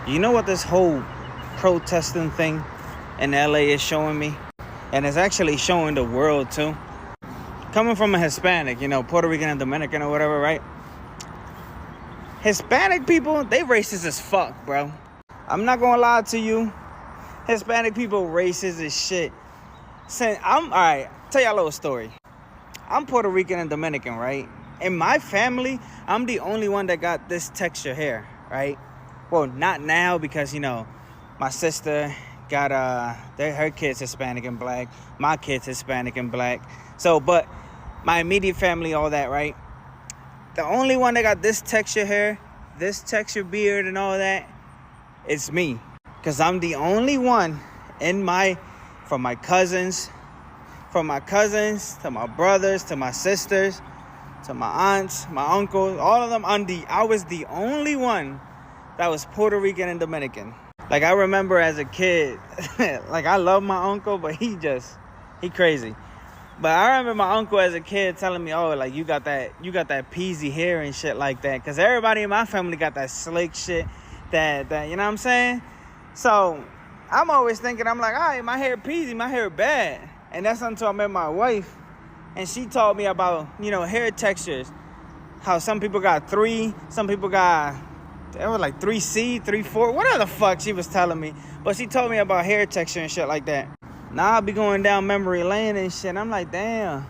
You know what this whole protesting thing in LA is showing me? And it's actually showing the world too. Coming from a Hispanic, Puerto Rican and Dominican or whatever, right? Hispanic people, they racist as fuck, bro. I'm not gonna lie to you. Hispanic people racist as shit. Alright, tell y'all a little story. I'm Puerto Rican and Dominican, right? In my family, I'm the only one that got this texture hair, right? Well, not now because, my sister got her kids Hispanic and black. My kids Hispanic and black. So, but my immediate family, all that, right? The only one that got this texture hair, this texture beard and all that, it's me. Because I'm the only one from my cousins to my brothers, to my sisters, to my aunts, my uncles, all of them, I was the only one that was Puerto Rican and Dominican. Like, I remember as a kid, like, I love my uncle, but he crazy. But I remember my uncle as a kid telling me, oh, like, you got that peasy hair and shit like that. Because everybody in my family got that slick shit, that you know what I'm saying? So, I'm always thinking, I'm like, all right, my hair peasy, my hair bad. And that's until I met my wife. And she taught me about, hair textures. How some people got 3, some people got, it was like 3C, 3-4, whatever the fuck she was telling me. But she told me about hair texture and shit like that. Now I be going down memory lane and shit. I'm like, damn.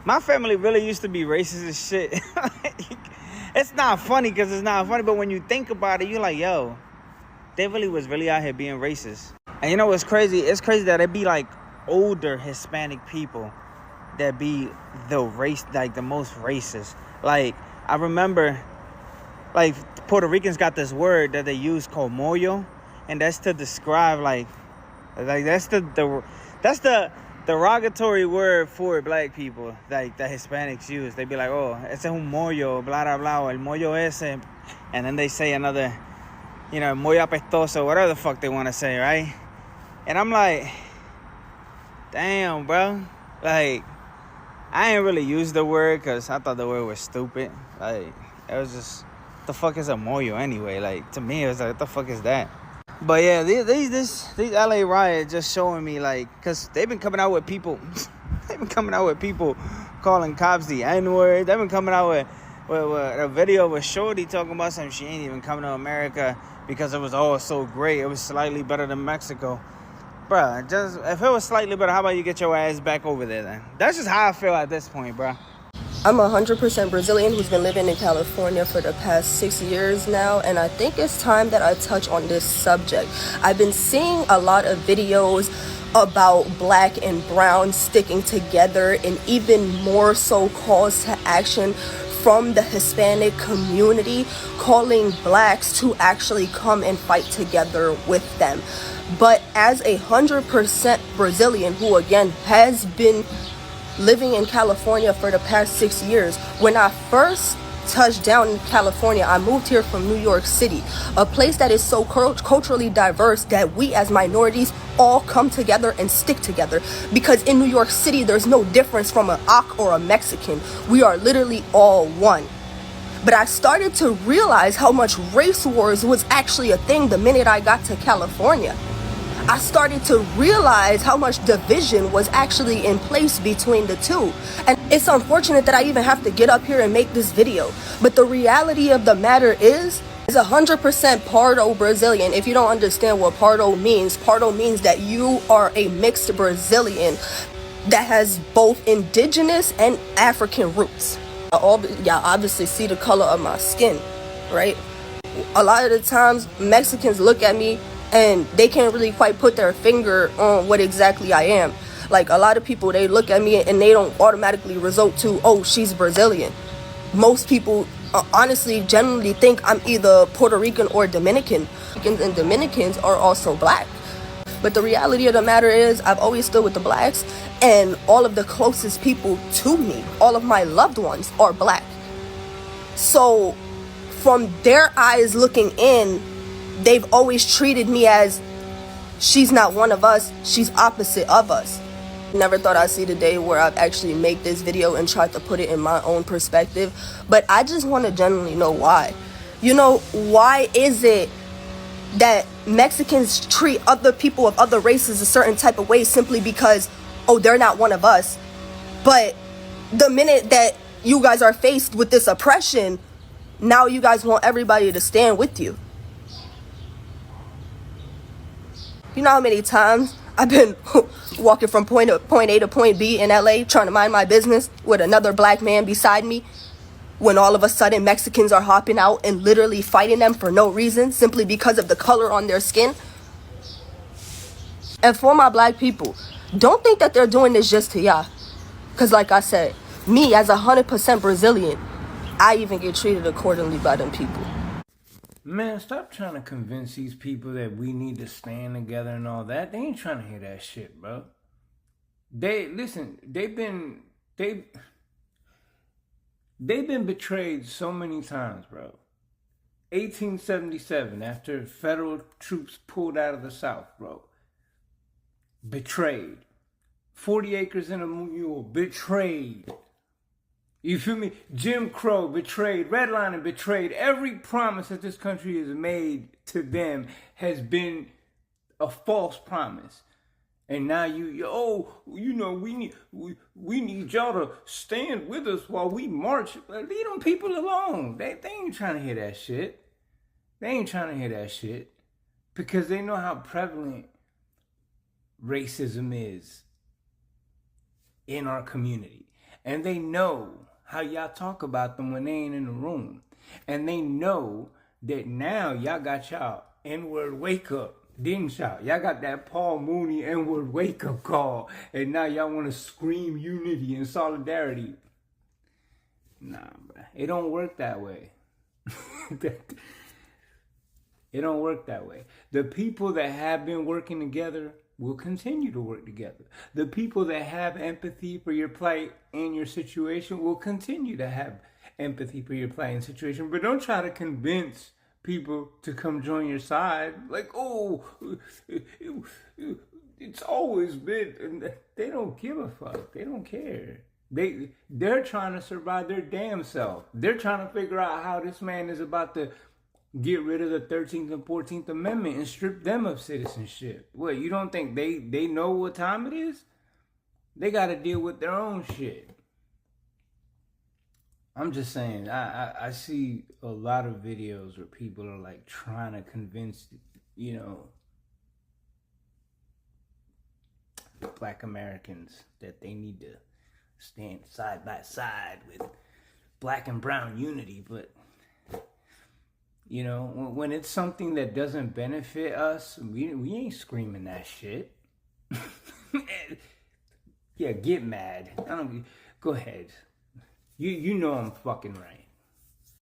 My family really used to be racist as shit. It's not funny because it's not funny. But when you think about it, you're like, yo, they was really out here being racist. And you know what's crazy? It's crazy that it be like older Hispanic people that be the most racist. Like, I remember, like, Puerto Ricans got this word that they use called moyo, and that's to describe like that's the derogatory word for black people, like the Hispanics use. They be like, oh, ese es un moyo, blah blah blah, el moyo ese, and then they say another, muy apestoso, whatever the fuck they want to say, right? And I'm like, damn, bro, like, I ain't really use the word because I thought the word was stupid. Like, it was just, the fuck is a moyo anyway? Like, to me, it was like, what the fuck is that? But yeah, these LA riots just showing me, like, because they've been coming out with people, calling cops the N-word. They've been coming out with a video with Shorty talking about something. She ain't even coming to America because it was all so great. It was slightly better than Mexico. Bruh, just, if it was slightly better, how about you get your ass back over there then? That's just how I feel at this point, bruh. I'm 100% Brazilian who's been living in California for the past 6 years now, and I think it's time that I touch on this subject. I've been seeing a lot of videos about black and brown sticking together, and even more so calls to action from the Hispanic community calling blacks to actually come and fight together with them. But as 100% Brazilian who again has been living in California for the past 6 years, when I first touched down in California, I moved here from New York City, a place that is so culturally diverse that we as minorities all come together and stick together. Because in New York City, there's no difference from an Ak or a Mexican. We are literally all one. But I started to realize how much race wars was actually a thing the minute I got to California. I started to realize how much division was actually in place between the two. And it's unfortunate that I even have to get up here and make this video. But the reality of the matter is 100% Pardo Brazilian. If you don't understand what Pardo means that you are a mixed Brazilian that has both indigenous and African roots. Y'all obviously see the color of my skin, right? A lot of the times Mexicans look at me and they can't really quite put their finger on what exactly I am. Like, a lot of people, they look at me and they don't automatically resort to, oh, she's Brazilian. Most people honestly generally think I'm either Puerto Rican or Dominican. And Dominicans are also black. But the reality of the matter is, I've always stood with the blacks, and all of the closest people to me, all of my loved ones, are black. So from their eyes looking in, they've always treated me as, she's not one of us, she's opposite of us. Never thought I'd see the day where I'd actually make this video and try to put it in my own perspective. But I just want to genuinely know why. Why is it that Mexicans treat other people of other races a certain type of way simply because, oh, they're not one of us. But the minute that you guys are faced with this oppression, now you guys want everybody to stand with you. You know how many times I've been walking from point A to point B in LA trying to mind my business with another black man beside me, when all of a sudden Mexicans are hopping out and literally fighting them for no reason, simply because of the color on their skin? And for my black people, don't think that they're doing this just to y'all. Because like I said, me as 100% Brazilian, I even get treated accordingly by them people. Man, stop trying to convince these people that we need to stand together and all that. They ain't trying to hear that shit, bro. They've been betrayed so many times, bro. 1877, after federal troops pulled out of the South, bro. Betrayed. 40 acres and a mule, betrayed. You feel me? Jim Crow, betrayed. Redlining, betrayed. Every promise that this country has made to them has been a false promise. And now we need y'all to stand with us while we march. Leave them people alone. They ain't trying to hear that shit. They ain't trying to hear that shit. Because they know how prevalent racism is in our community. And they know how y'all talk about them when they ain't in the room. And they know that now y'all got y'all N-word wake up, didn't y'all? Y'all got that Paul Mooney N-word wake up call. And now y'all want to scream unity and solidarity. Nah, bro. It don't work that way. It don't work that way. The people that have been working together will continue to work together. The people that have empathy for your plight and your situation will continue to have empathy for your plight and situation. But don't try to convince people to come join your side. Like, oh, it's always been. They don't give a fuck. They don't care. They're trying to survive their damn self. They're trying to figure out how this man is about to get rid of the 13th and 14th Amendment and strip them of citizenship. What, you don't think they know what time it is? They got to deal with their own shit. I'm just saying, I see a lot of videos where people are like trying to convince, Black Americans that they need to stand side by side with black and brown unity, but when it's something that doesn't benefit us, we ain't screaming that shit. Yeah, get mad. Go ahead. You know I'm fucking right.